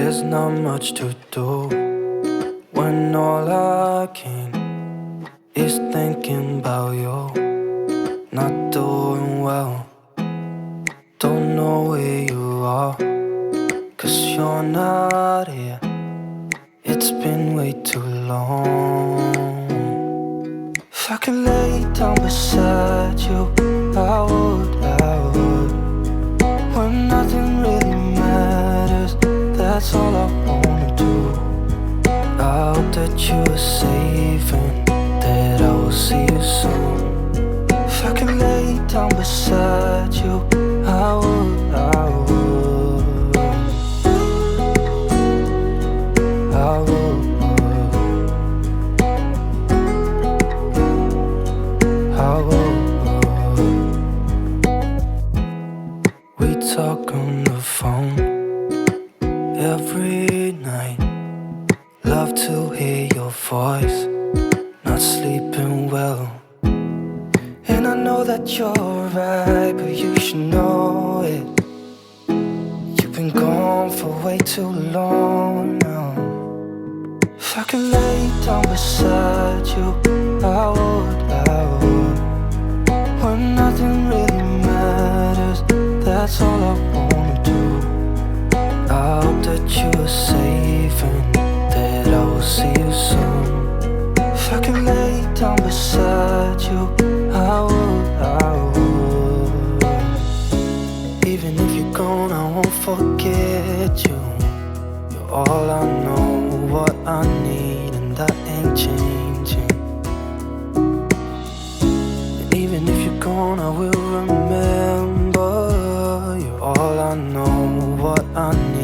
There's not much to do when all I can is thinking about you. Not doing well, don't know where you are, 'cause you're not here. It's been way too long. If I could lay down beside you, I would, when nothing really matters. That's all I wanna do. I hope that you are safe and that I will see you soon. If I could lay down beside you, I would, I would, I would, I would. We talk on the phone every night. Love to hear your voice, not sleeping well. And I know that you're right, but you should know it. You've been gone for way too long now. If I could lay down beside you, I would, I would. When nothing really matters, that's all I wanna do. I hope that you are safe and that I will see you soon. If I could lay down beside you, I would, I would. Even if you're gone, I won't forget you. You're all I know, what I need, and that ain't changing. And even if you're gone, I will remember. You're all I know, what I need.